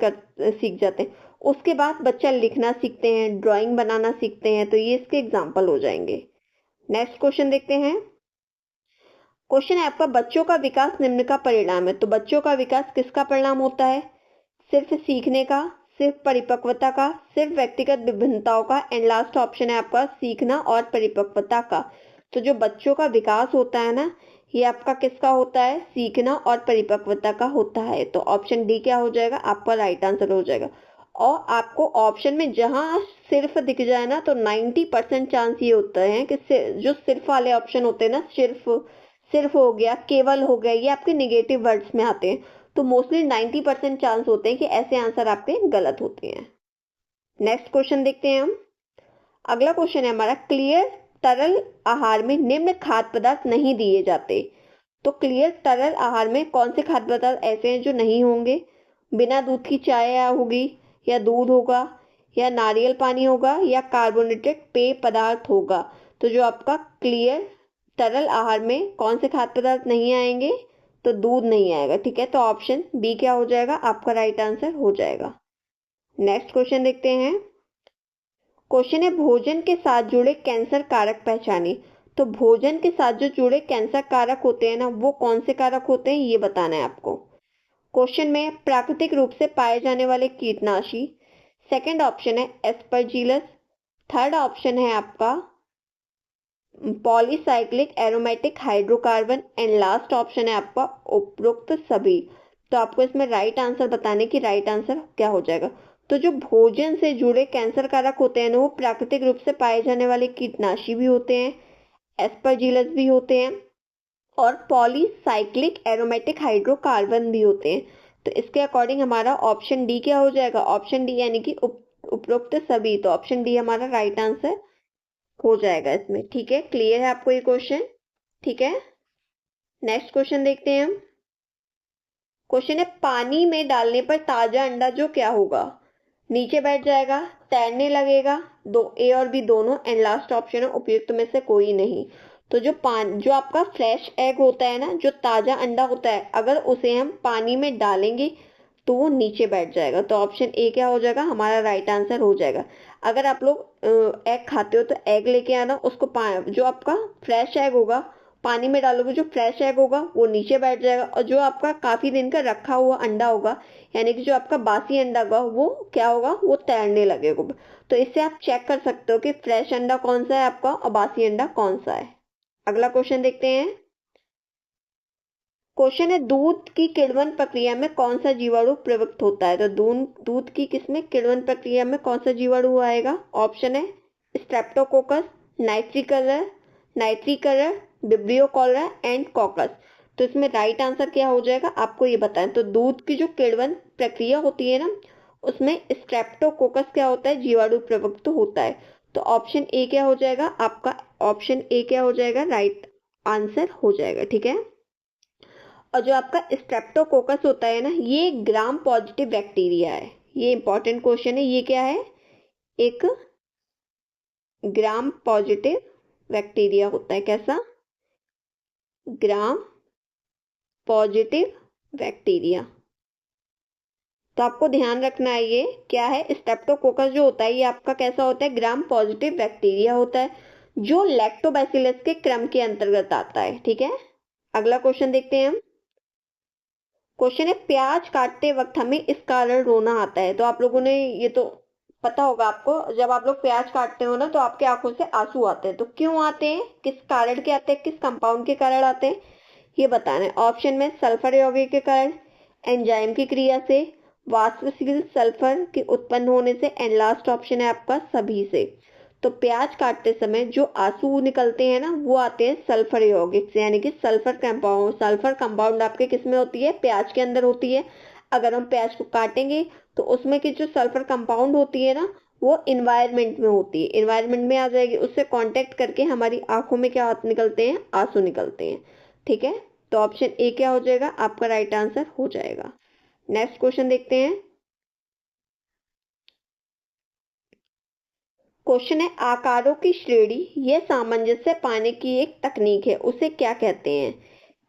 A: सीख जाते हैं। उसके बाद बच्चा लिखना सीखते हैं, ड्राइंग बनाना सीखते हैं। तो ये इसके एग्जाम्पल हो जाएंगे। नेक्स्ट क्वेश्चन देखते हैं। क्वेश्चन है आपका, बच्चों का विकास निम्न का परिणाम है। तो बच्चों का विकास किसका परिणाम होता है, सिर्फ सीखने का, सिर्फ परिपक्वता का, सिर्फ व्यक्तिगत विभिन्नताओं का, एंड लास्ट ऑप्शन है आपका सीखना और परिपक्वता का। तो जो बच्चों का विकास होता है ना, ये आपका किसका होता है? सीखना और परिपक्वता का होता है। तो ऑप्शन डी क्या हो जाएगा? आपका राइट आंसर हो जाएगा। और आपको ऑप्शन में जहां सिर्फ दिख जाए ना, तो 90% चांस ये होता है कि जो सिर्फ वाले ऑप्शन होते हैं ना, सिर्फ सिर्फ हो गया, केवल हो गया, ये आपके निगेटिव वर्ड्स में आते हैं। तो मोस्टली 90% चांस होते हैं कि ऐसे आंसर आपके गलत होते हैं। नेक्स्ट क्वेश्चन देखते हैं हम। अगला क्वेश्चन है हमारा, क्लियर तरल आहार में निम्न खाद्य पदार्थ नहीं दिए जाते। तो क्लियर तरल आहार में कौन से खाद्य पदार्थ ऐसे हैं जो नहीं होंगे? बिना दूध की चाय होगी, या दूध होगा, या नारियल पानी होगा, या कार्बोनेटेड पेय पदार्थ होगा। तो जो आपका क्लियर तरल आहार में कौन से खाद्य पदार्थ नहीं आएंगे? तो दूध नहीं आएगा। ठीक है, तो ऑप्शन बी क्या हो जाएगा? आपका राइट आंसर हो जाएगा। नेक्स्ट क्वेश्चन देखते हैं। क्वेश्चन है, भोजन के साथ जुड़े कैंसर कारक पहचाने। तो भोजन के साथ जो जुड़े कैंसर कारक होते हैं ना, वो कौन से कारक होते हैं, ये बताना है आपको। क्वेश्चन में प्राकृतिक रूप से पाए जाने वाले कीटनाशी। सेकंड ऑप्शन है एस्परजिलस। थर्ड ऑप्शन है आपका polycyclic aromatic hydrocarbon, and last option है आपका उपरोक्त सभी। तो आपको इसमें राइट आंसर बताने की राइट आंसर क्या हो जाएगा? तो जो भोजन से जुड़े कैंसर कारक होते हैं ना, वो प्राकृतिक रूप से पाए जाने वाले कीटनाशी भी होते हैं, एस्परजिलस भी होते हैं, और पॉलीसाइक्लिक एरोमेटिक हाइड्रोकार्बन भी होते हैं। तो इसके अकॉर्डिंग हमारा ऑप्शन डी क्या हो जाएगा? ऑप्शन डी यानी कि उपरोक्त सभी। तो ऑप्शन डी हमारा राइट आंसर हो जाएगा इसमें। ठीक है, क्लियर है आपको ये क्वेश्चन? ठीक है, नेक्स्ट क्वेश्चन देखते हैं हम। क्वेश्चन है, पानी में डालने पर ताजा अंडा जो क्या होगा? नीचे बैठ जाएगा, तैरने लगेगा, दो ए और बी दोनों, एंड लास्ट ऑप्शन है उपयुक्त में से कोई नहीं। तो जो आपका फ्रेश एग होता है ना, जो ताजा अंडा होता है, अगर उसे हम पानी में डालेंगे तो वो नीचे बैठ जाएगा। तो ऑप्शन ए क्या हो जाएगा? हमारा राइट आंसर हो जाएगा। अगर आप लोग एग खाते हो तो एग लेके आना, उसको जो आपका फ्रेश एग होगा पानी में डालोगे, जो फ्रेश एग होगा वो नीचे बैठ जाएगा, और जो आपका काफी दिन का रखा हुआ अंडा होगा, यानी कि जो आपका बासी अंडा होगा, वो क्या होगा? वो तैरने लगेगा। तो इससे आप चेक कर सकते हो कि फ्रेश अंडा कौन सा है आपका और बासी अंडा कौन सा है। अगला क्वेश्चन देखते हैं। क्वेश्चन है, दूध की किण्वन प्रक्रिया में कौन सा जीवाणु प्रवृत्त होता है? तो दूध की किसमें किण्वन प्रक्रिया में कौन सा जीवाणु आएगा? ऑप्शन है स्ट्रेप्टोकोकस, नाइट्रिकलर, विब्रियो कॉलरा, एंड कॉकस। तो इसमें राइट आंसर क्या हो जाएगा? आपको ये बताएं। तो दूध की जो किण्वन प्रक्रिया होती है ना, उसमें स्ट्रेप्टोकोकस क्या होता है? जीवाणु प्रवृत्त होता है। तो ऑप्शन ए क्या हो जाएगा? आपका ऑप्शन ए क्या हो जाएगा? राइट आंसर हो जाएगा। ठीक है, और जो आपका स्ट्रेप्टोकोकस होता है ना, ये ग्राम पॉजिटिव बैक्टीरिया है। ये इंपॉर्टेंट क्वेश्चन है। ये क्या है? एक ग्राम पॉजिटिव बैक्टीरिया होता है। कैसा? Gram positive bacteria. तो आपको ध्यान रखना है, ये क्या है? स्ट्रेप्टोकोकस जो होता है, ये आपका कैसा होता है? ग्राम पॉजिटिव बैक्टीरिया होता है, जो लैक्टोबैसिलस के क्रम के अंतर्गत आता है। ठीक है, अगला क्वेश्चन देखते हैं हम। क्वेश्चन है, प्याज काटते वक्त हमें इस कारण रोना आता है। तो आप लोगों ने ये तो पता होगा आपको, जब आप लोग प्याज काटते हो ना, तो आपके आंखों से आंसू आते हैं। तो क्यों आते हैं? किस कारण के आते हैं? किस कंपाउंड के कारण आते हैं? ये बताना है। ऑप्शन में सल्फर यौगिक के कारण, एंजाइम की क्रिया से, वाष्पशील सल्फर के उत्पन्न होने से, एंड लास्ट ऑप्शन है आपका सभी से। तो प्याज काटते समय जो आंसू निकलते हैं ना, वो आते हैं सल्फर यौगिक से, यानी कि सल्फर कंपाउंड आपके किस में होती है? प्याज के अंदर होती है। अगर हम प्याज को काटेंगे तो उसमें की जो सल्फर कंपाउंड होती है ना, वो इन्वायरमेंट में होती है, इन्वायरमेंट में आ जाएगी, उससे कांटेक्ट करके हमारी आंखों में क्या निकलते हैं? आंसू निकलते हैं। ठीक है, तो ऑप्शन ए क्या हो जाएगा? आपका राइट आंसर हो जाएगा। नेक्स्ट क्वेश्चन देखते हैं। क्वेश्चन है, आकारों की श्रेणी यह सामंजस्य पाने की एक तकनीक है, उसे क्या कहते हैं?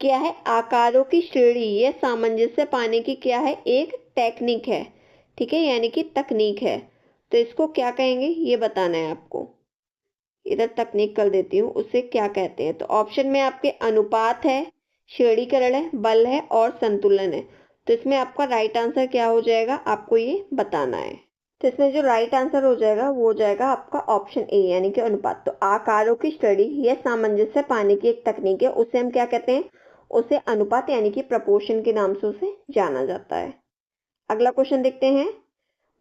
A: क्या है? आकारों की श्रेणी यह सामंजस्य पाने की क्या है? एक टेक्निक है। ठीक है, यानी कि तकनीक है। तो इसको क्या कहेंगे, ये बताना है आपको। इधर तकनीक कर देती हूँ, उसे क्या कहते हैं? तो ऑप्शन में आपके अनुपात है, श्रेणीकरण है, बल है, और संतुलन है। तो इसमें आपका राइट आंसर क्या हो जाएगा, आपको ये बताना है। तो इसमें जो राइट आंसर हो जाएगा वो हो जाएगा आपका ऑप्शन ए, यानी कि अनुपात। तो आकारों की स्टडी या सामंजस्य पाने की एक तकनीक है, उसे हम क्या कहते हैं, उसे अनुपात यानी कि प्रपोर्शन के नाम से उसे जाना जाता है। अगला क्वेश्चन देखते हैं।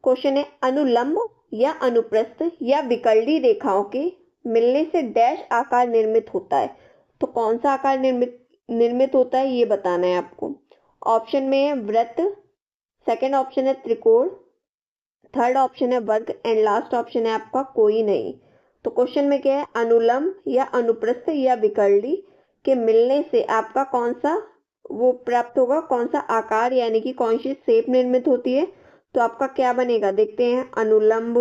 A: क्वेश्चन है, अनुलंब या अनुप्रस्थ या विकर्णी रेखाओं के मिलने से डैश आकार निर्मित होता है। तो कौन सा आकार निर्मित होता है ये बताना है आपको। ऑप्शन में है वृत्त, सेकंड ऑप्शन है त्रिकोण, थर्ड ऑप्शन है वर्ग एंड लास्ट ऑप्शन है आपका कोई नहीं। तो क्वेश्चन में क्या है, अनुलंब या अनुप्रस्थ या विकर्णी के मिलने से आपका कौन सा वो प्राप्त होगा, कौन सा आकार यानी कि कौन सी शेप निर्मित होती है। तो आपका क्या बनेगा, देखते हैं, अनुलंब,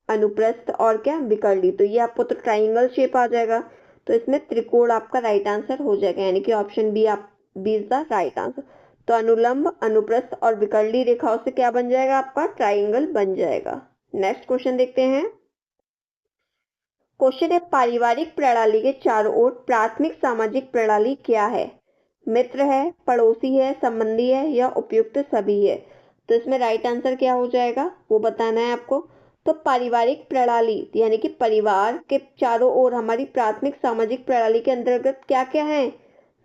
A: अनुप्रस्थ और क्या विकर्णी। तो ये आपको तो ट्राइंगल शेप आ जाएगा, तो इसमें त्रिकोण आपका राइट आंसर हो जाएगा, यानी कि option B is the right answer. तो अनुलंब, अनुप्रस्थ और विकर्णी रेखाओं से क्या बन जाएगा, आपका ट्राइंगल बन जाएगा। नेक्स्ट क्वेश्चन देखते हैं। क्वेश्चन है, पारिवारिक प्रणाली के चारों ओर प्राथमिक सामाजिक प्रणाली क्या है। मित्र है, पड़ोसी है, संबंधी है या उपयुक्त सभी है। तो इसमें राइट आंसर क्या हो जाएगा वो बताना है आपको। तो पारिवारिक प्रणाली यानी कि परिवार के चारों ओर हमारी प्राथमिक सामाजिक प्रणाली के अंतर्गत क्या क्या है,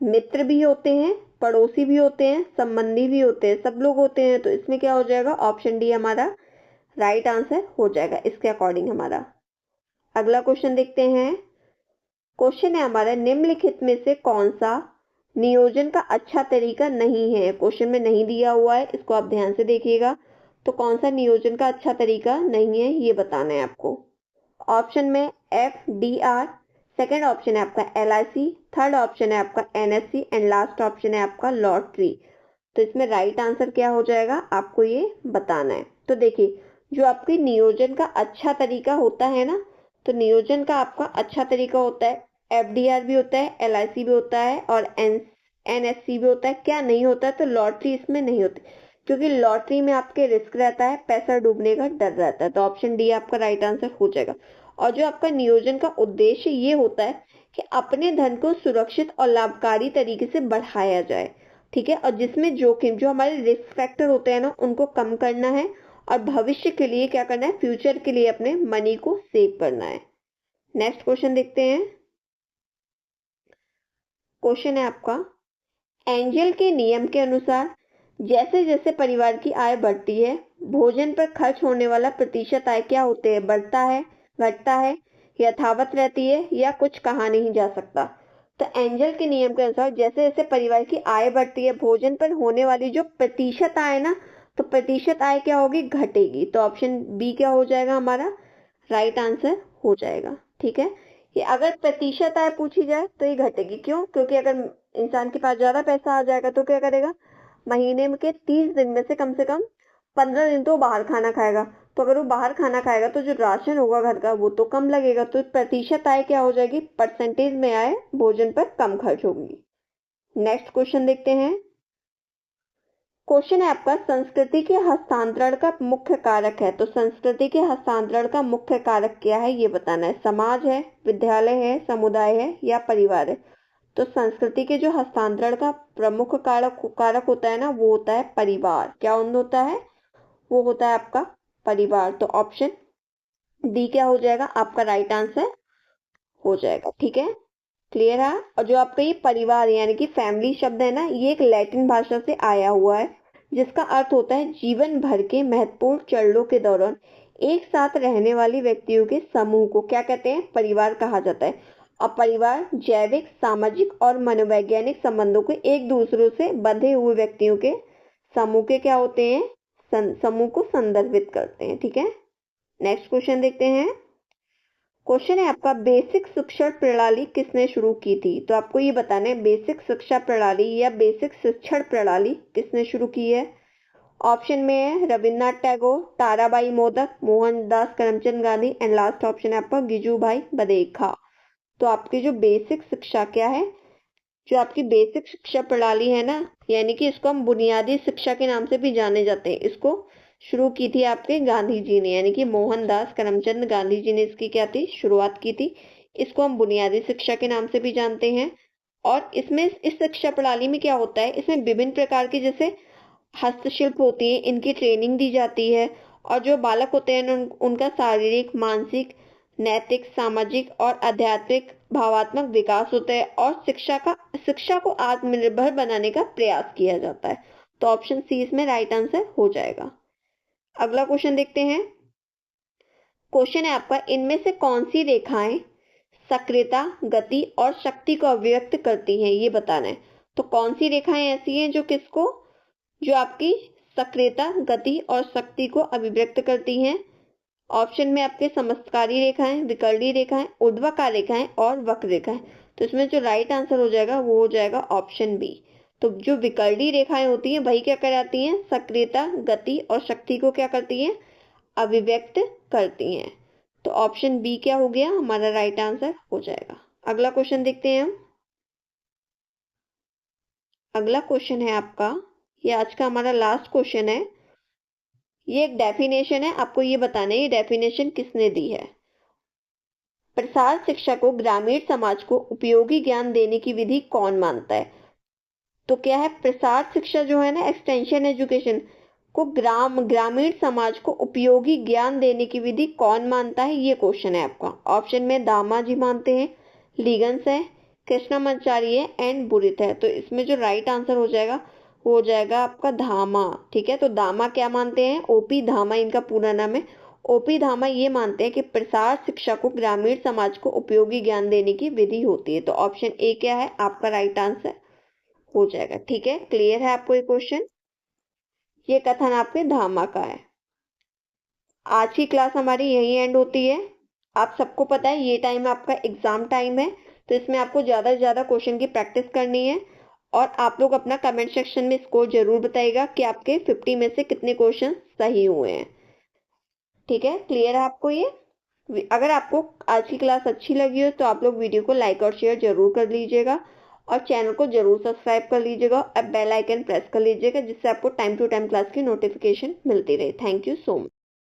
A: मित्र भी होते हैं, पड़ोसी भी होते हैं, संबंधी भी होते हैं, सब लोग होते हैं। तो इसमें क्या हो जाएगा, ऑप्शन डी हमारा राइट आंसर हो जाएगा इसके अकॉर्डिंग हमारा। अगला क्वेश्चन देखते हैं। क्वेश्चन है हमारा, निम्नलिखित में से कौन सा नियोजन का अच्छा तरीका नहीं है। क्वेश्चन में नहीं दिया हुआ है, इसको आप ध्यान से देखिएगा। तो कौन सा नियोजन का अच्छा तरीका नहीं है ये बताना है आपको। ऑप्शन में FDR, सेकंड ऑप्शन है आपका LIC, थर्ड ऑप्शन है आपका NSC एंड लास्ट ऑप्शन है आपका लॉटरी। तो इसमें राइट आंसर क्या हो जाएगा आपको ये बताना है। तो देखिए, जो आपकी नियोजन का अच्छा तरीका होता है ना, तो नियोजन का आपका अच्छा तरीका होता है, FDR भी होता है, LIC भी होता है और NSC भी होता है। क्या नहीं होता है, तो लॉटरी इसमें नहीं होती, क्योंकि लॉटरी में आपके रिस्क रहता है, पैसा डूबने का डर रहता है। तो ऑप्शन डी आपका राइट आंसर हो जाएगा। और जो आपका नियोजन का उद्देश्य ये होता है कि अपने धन को सुरक्षित और लाभकारी तरीके से बढ़ाया जाए, ठीक है, और जिसमें जोखिम, जो हमारे रिस्क फैक्टर होते हैं ना, उनको कम करना है और भविष्य के लिए क्या करना है, फ्यूचर के लिए अपने मनी को सेव करना है। नेक्स्ट क्वेश्चन देखते हैं। क्वेश्चन है आपका, एंजल के नियम के अनुसार जैसे जैसे परिवार की आय बढ़ती है, भोजन पर खर्च होने वाला प्रतिशत आय क्या होते हैं, बढ़ता है, घटता है, यथावत रहती है या कुछ कहा नहीं जा सकता। तो एंजल के नियम के अनुसार जैसे जैसे परिवार की आय बढ़ती है, भोजन पर होने वाली जो प्रतिशत आय ना, तो प्रतिशत आय क्या होगी, घटेगी। तो ऑप्शन बी क्या हो जाएगा हमारा राइट आंसर हो जाएगा। ठीक है, ये अगर प्रतिशत आय पूछी जाए तो ये घटेगी, क्यों, क्योंकि अगर इंसान के पास ज्यादा पैसा आ जाएगा तो क्या करेगा, महीने में के 30 दिन में से कम 15 दिन तो बाहर खाना खाएगा। तो अगर वो बाहर खाना खाएगा तो जो राशन होगा घर का वो तो कम लगेगा। तो प्रतिशत आय क्या हो जाएगी, परसेंटेज में आय भोजन पर कम खर्च होगी। नेक्स्ट क्वेश्चन देखते हैं। क्वेश्चन है आपका, संस्कृति के हस्तांतरण का मुख्य कारक है। तो संस्कृति के हस्तांतरण का मुख्य कारक क्या है ये बताना है। समाज है, विद्यालय है, समुदाय है या परिवार है। तो संस्कृति के जो हस्तांतरण का प्रमुख कारक होता है ना, वो होता है परिवार। क्या होता है, वो होता है आपका परिवार। तो ऑप्शन डी क्या हो जाएगा आपका राइट आंसर हो जाएगा। ठीक है, क्लियर है। और जो आपका ये परिवार यानी कि फैमिली शब्द है ना, ये एक लैटिन भाषा से आया हुआ है, जिसका अर्थ होता है जीवन भर के महत्वपूर्ण चरणों के दौरान एक साथ रहने वाले व्यक्तियों के समूह को क्या कहते हैं, परिवार कहा जाता है। और परिवार जैविक, सामाजिक और मनोवैज्ञानिक संबंधों को एक दूसरे से बंधे हुए व्यक्तियों के समूह के क्या होते हैं, समूह को संदर्भित करते हैं। ठीक है, नेक्स्ट क्वेश्चन देखते हैं। क्वेश्चन है आपका, बेसिक शिक्षा प्रणाली किसने शुरू की थी। तो आपको ये बताना है, बेसिक शिक्षा प्रणाली या बेसिक शिक्षण प्रणाली किसने शुरू की है। ऑप्शन में है Rabindranath Tagore, Tarabai modak, Mohandas Karamchand Gandhi and last option है आपका गिजुभाई बधेखा। तो आपकी जो बेसिक शिक्षा क्या है, जो आपकी बेसिक शिक्षा प्रणाली है ना, यानी कि इसको हम बुनियादी शिक्षा के नाम से भी जाने जाते हैं, इसको शुरू की थी आपके गांधी जी ने, यानी कि मोहनदास करमचंद गांधी जी ने इसकी क्या थी, शुरुआत की थी। इसको हम बुनियादी शिक्षा के नाम से भी जानते हैं। और इसमें इस शिक्षा प्रणाली में क्या होता है, इसमें विभिन्न प्रकार की जैसे हस्तशिल्प होती है, इनकी ट्रेनिंग दी जाती है। और जो बालक होते हैं उनका शारीरिक, मानसिक, नैतिक, सामाजिक और आध्यात्मिक भावात्मक विकास होता है और शिक्षा को आत्मनिर्भर बनाने का प्रयास किया जाता है। तो ऑप्शन सी इसमें राइट आंसर हो जाएगा। अगला क्वेश्चन देखते हैं। क्वेश्चन है आपका, इनमें से कौन सी रेखाएं सक्रियता, गति और शक्ति को अभिव्यक्त करती हैं, ये बताना है। तो कौन सी रेखाएं ऐसी हैं जो आपकी सक्रियता, गति और शक्ति को अभिव्यक्त करती हैं। ऑप्शन में आपके समस्थकारी रेखाएं, विकर्णी रेखाएं, ऊर्ध्वाकार रेखाएं और वक्र रेखाएं। तो इसमें जो राइट आंसर हो जाएगा वो हो जाएगा ऑप्शन बी। तो जो विकर्णी रेखाएं होती हैं वही क्या कराती हैं, सक्रियता, गति और शक्ति को क्या करती हैं, अभिव्यक्त करती हैं। तो ऑप्शन बी क्या हो गया, हमारा राइट आंसर हो जाएगा। अगला क्वेश्चन देखते हैं हम। अगला क्वेश्चन है आपका, ये आज का हमारा लास्ट क्वेश्चन है। ये एक डेफिनेशन है, आपको ये बताना है ये डेफिनेशन किसने दी है। प्रसार शिक्षा को ग्रामीण समाज को उपयोगी ज्ञान देने की विधि कौन मानता है। तो क्या है, प्रसार शिक्षा जो है ना, एक्सटेंशन एजुकेशन को ग्रामीण समाज को उपयोगी ज्ञान देने की विधि कौन मानता है, ये क्वेश्चन है आपका। ऑप्शन में दामा जी मानते हैं, लीगन्स है, कृष्णामाचार्य है एंड बुरित है। तो इसमें जो राइट आंसर हो जाएगा वो हो जाएगा आपका धामा। ठीक है, तो दामा क्या मानते हैं, ओपी धामा इनका पूरा नाम है। ओपी धामा ये मानते हैं कि प्रसार शिक्षा को ग्रामीण समाज को उपयोगी ज्ञान देने की विधि होती है। तो ऑप्शन ए क्या है आपका राइट आंसर हो जाएगा। ठीक है, क्लियर है आपको ये क्वेश्चन। ये कथन आपके धामा का है। आज की क्लास हमारी यही एंड होती है। आप सबको पता है ये टाइम आपका एग्जाम टाइम है, तो इसमें आपको ज्यादा से ज्यादा क्वेश्चन की प्रैक्टिस करनी है। और आप लोग अपना कमेंट सेक्शन में स्कोर जरूर बताइएगा कि आपके 50 में से कितने क्वेश्चन सही हुए हैं। ठीक है, क्लियर है आपको ये। अगर आपको आज की क्लास अच्छी लगी हो तो आप लोग वीडियो को लाइक और शेयर जरूर कर लीजिएगा और चैनल को जरूर सब्सक्राइब कर लीजिएगा और बेल आइकन प्रेस कर लीजिएगा, जिससे आपको टाइम टू टाइम क्लास की नोटिफिकेशन मिलती रहे। Thank you so much.